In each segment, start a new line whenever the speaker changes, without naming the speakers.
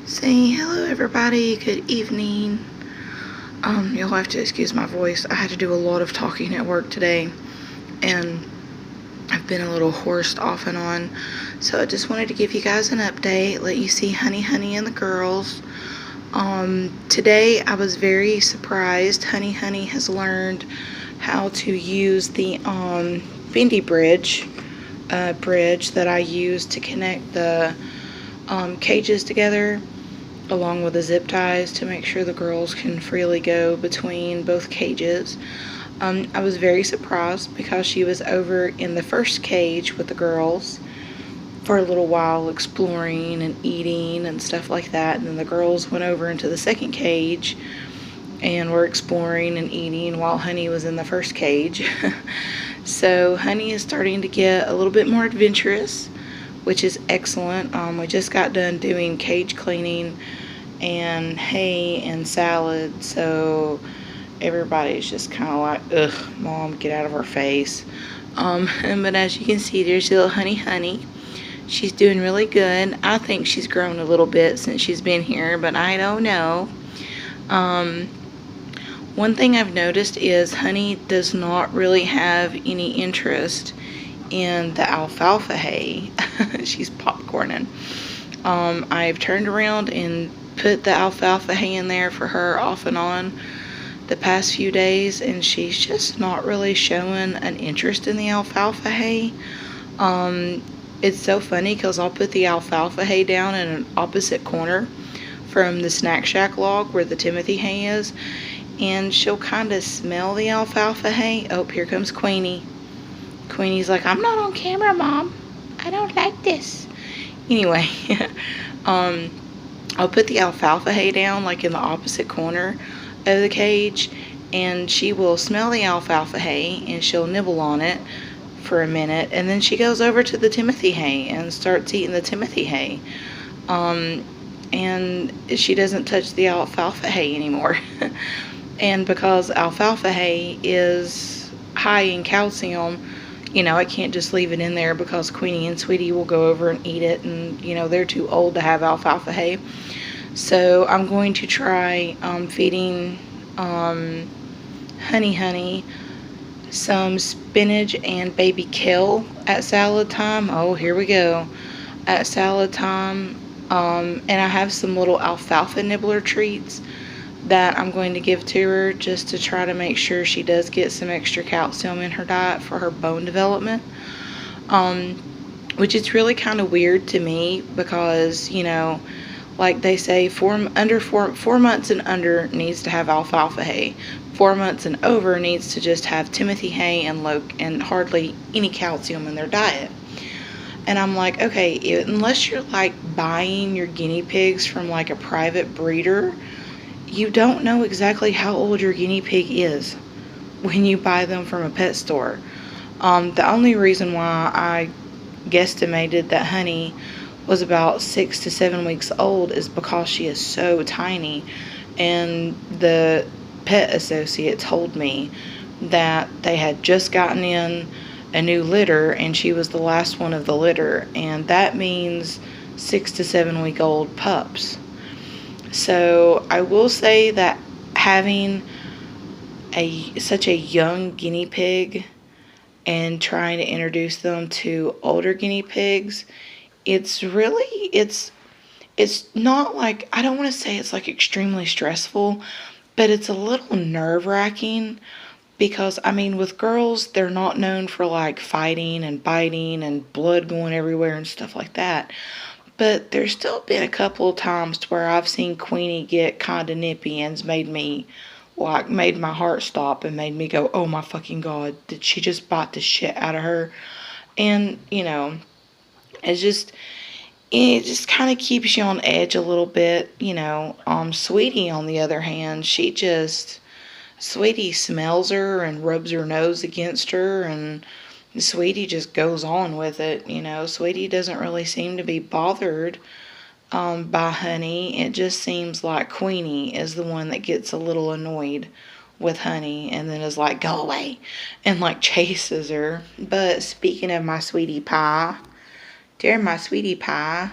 Say hello everybody, good evening. You'll have to excuse my voice. I had to do a lot of talking at work today and I've been a little hoarse off and on. So I just wanted to give you guys an update, let you see Honey and the girls. Today I was very surprised. Honey has learned how to use the bendy bridge that I use to connect the cages together, along with the zip ties to make sure the girls can freely go between both cages. I was very surprised because she was over in the first cage with the girls for a little while exploring and eating and stuff like that, and then the girls went over into the second cage and were exploring and eating while Honey was in the first cage. So Honey is starting to get a little bit more adventurous, which is excellent. We just got done doing cage cleaning and hay and salad, so everybody's just kind of like, ugh, Mom, get out of our face. But as you can see, there's little Honey. She's doing really good. I think she's grown a little bit since she's been here, but I don't know. One thing I've noticed is Honey does not really have any interest in the alfalfa hay. She's popcorning. I've turned around and put the alfalfa hay in there for her off and on the past few days, and she's just not really showing an interest in the alfalfa hay. It's so funny because I'll put the alfalfa hay down in an opposite corner from the Snack Shack log where the Timothy hay is, and she'll kind of smell the alfalfa hay. Oh, here comes Queenie. Queenie's like, I'm not on camera, Mom. I don't like this. Anyway, I'll put the alfalfa hay down like in the opposite corner of the cage, and she will smell the alfalfa hay and she'll nibble on it for a minute, and then she goes over to the Timothy hay and starts eating the Timothy hay. And she doesn't touch the alfalfa hay anymore. And because alfalfa hay is high in calcium, I can't just leave it in there because Queenie and Sweetie will go over and eat it, and they're too old to have alfalfa hay. So I'm going to try feeding Honey some spinach and baby kale at salad time. Oh, here we go. At salad time. And I have some little alfalfa nibbler treats that I'm going to give to her just to try to make sure she does get some extra calcium in her diet for her bone development. Which is really kind of weird to me because, like they say, 4 months and under needs to have alfalfa hay. 4 months and over needs to just have Timothy hay and hardly any calcium in their diet. And I'm like, okay, unless you're like buying your guinea pigs from like a private breeder, you don't know exactly how old your guinea pig is when you buy them from a pet store. The only reason why I guesstimated that Honey was about 6 to 7 weeks old is because she is so tiny, and the pet associate told me that they had just gotten in a new litter and she was the last one of the litter, and that means 6 to 7 week old pups. So I will say that having such a young guinea pig and trying to introduce them to older guinea pigs, it's not like, I don't want to say it's like extremely stressful, but it's a little nerve-wracking because, with girls, they're not known for like fighting and biting and blood going everywhere and stuff like that. But there's still been a couple of times where I've seen Queenie get kind of nippy, and it's made my heart stop and made me go, oh my fucking God, did she just bite the shit out of her? And, it just kind of keeps you on edge a little bit, Sweetie, on the other hand, Sweetie smells her and rubs her nose against her, and Sweetie just goes on with it. Sweetie doesn't really seem to be bothered by Honey. It just seems like Queenie is the one that gets a little annoyed with Honey and then is like, go away, and like chases her. But speaking of my sweetie pie, dear my sweetie pie,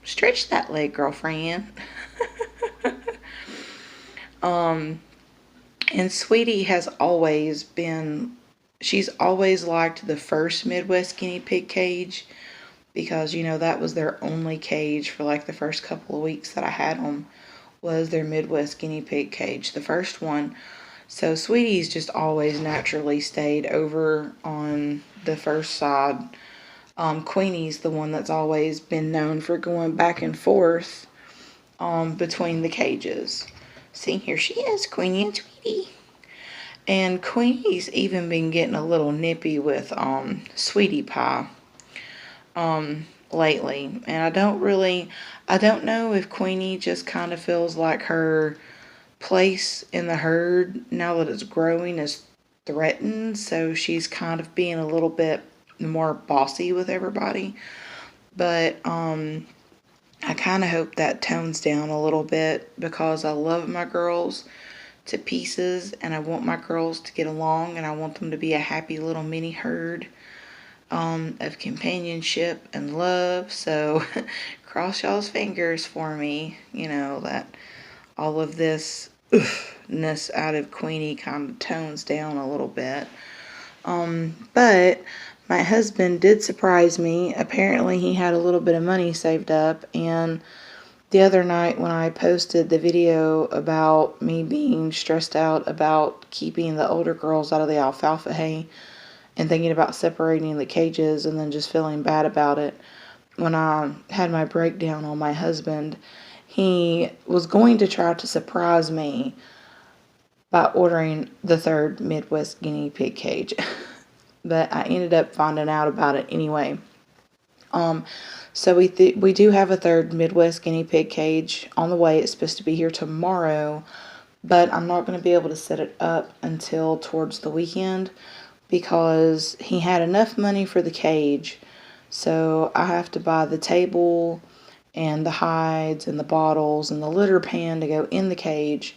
Stretch that leg, girlfriend. And Sweetie has always been, she's always liked the first Midwest guinea pig cage because, you know, that was their only cage for like the first couple of weeks that I had them, was their Midwest guinea pig cage, the first one. So Sweetie's just always naturally stayed over on the first side. Queenie's the one that's always been known for going back and forth between the cages. See, here she is, Queenie and Sweetie. And Queenie's even been getting a little nippy with Sweetie Pie lately. And I don't know if Queenie just kind of feels like her place in the herd, now that it's growing, is threatened. So she's kind of being a little bit more bossy with everybody. But I kind of hope that tones down a little bit because I love my girls to pieces and I want my girls to get along and I want them to be a happy little mini herd of companionship and love. So cross y'all's fingers for me, you know, that all of this oofness out of Queenie kind of tones down a little bit. But my husband did surprise me. Apparently he had a little bit of money saved up, and the other night when I posted the video about me being stressed out about keeping the older girls out of the alfalfa hay and thinking about separating the cages and then just feeling bad about it, when I had my breakdown on my husband, he was going to try to surprise me by ordering the third Midwest guinea pig cage. But I ended up finding out about it anyway. So we do have a third Midwest guinea pig cage on the way. It's supposed to be here tomorrow, but I'm not going to be able to set it up until towards the weekend because he had enough money for the cage. So I have to buy the table and the hides and the bottles and the litter pan to go in the cage.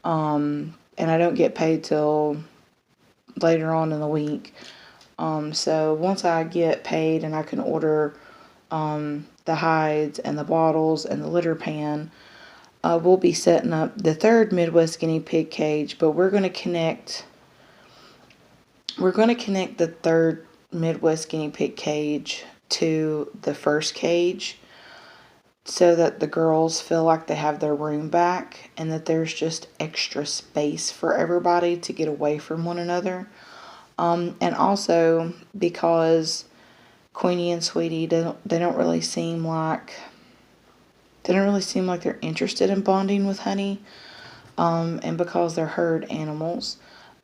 And I don't get paid till later on in the week. So once I get paid and I can order the hides and the bottles and the litter pan, we'll be setting up the third Midwest guinea pig cage. But we're going to connect the third Midwest guinea pig cage to the first cage so that the girls feel like they have their room back and that there's just extra space for everybody to get away from one another. And also because Queenie and Sweetie don't really seem like they're interested in bonding with Honey. And because they're herd animals,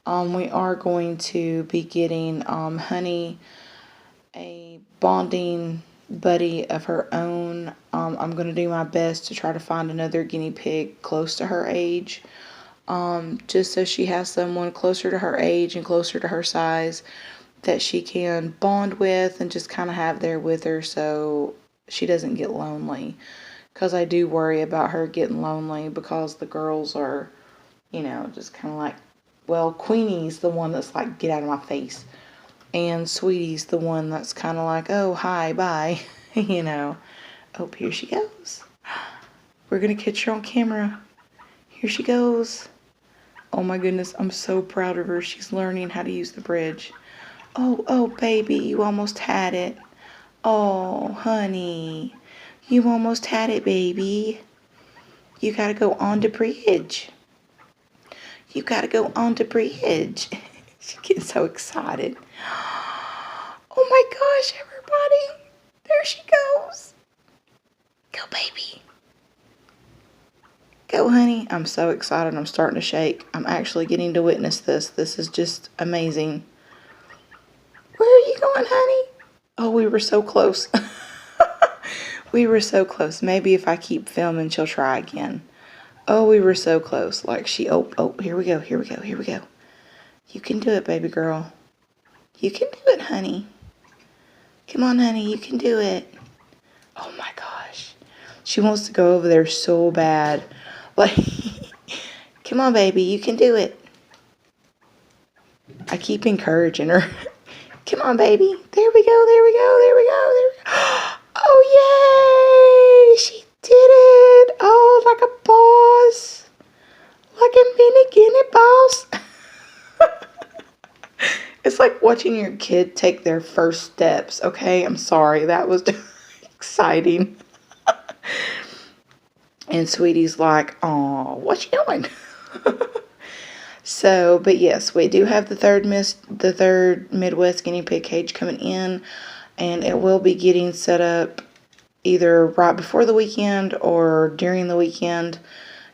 we are going to be getting Honey a bonding buddy of her own. I'm going to do my best to try to find another guinea pig close to her age. Just so she has someone closer to her age and closer to her size that she can bond with and just kind of have there with her so she doesn't get lonely. Because I do worry about her getting lonely because the girls are, you know, just kind of like, well, Queenie's the one that's like, get out of my face. And Sweetie's the one that's kind of like, oh, hi, bye, you know. Oh, here she goes. We're going to catch her on camera. Here she goes. Oh my goodness, I'm so proud of her. She's learning how to use the bridge. Oh, baby, you almost had it. Oh, honey, you almost had it, baby. You gotta go on the bridge. You gotta go on the bridge. She's getting so excited. Oh my gosh, everybody. There she goes. Go, baby. Go, honey. I'm so excited. I'm starting to shake. I'm actually getting to witness this. This is just amazing. Where are you going, honey? Oh, we were so close. We were so close. Maybe if I keep filming, she'll try again. Oh, we were so close. Like oh, here we go. You can do it, baby girl. You can do it, honey. Come on, honey. You can do it. Oh, my gosh. She wants to go over there so bad. Like, come on, baby, you can do it. I keep encouraging her. Come on, baby. There we go. Oh, watching your kid take their first steps, okay? I'm sorry. That was exciting. And Sweetie's like, "Aw, what you doing?" So, but yes, we do have the third Midwest guinea pig cage coming in, and it will be getting set up either right before the weekend or during the weekend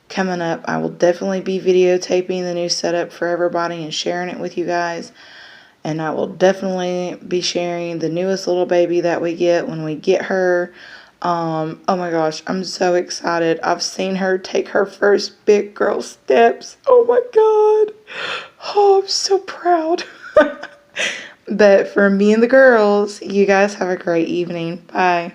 coming up. I will definitely be videotaping the new setup for everybody and sharing it with you guys. And I will definitely be sharing the newest little baby that we get when we get her. Oh my gosh, I'm so excited. I've seen her take her first big girl steps. Oh my god. Oh, I'm so proud. But for me and the girls, you guys have a great evening. Bye.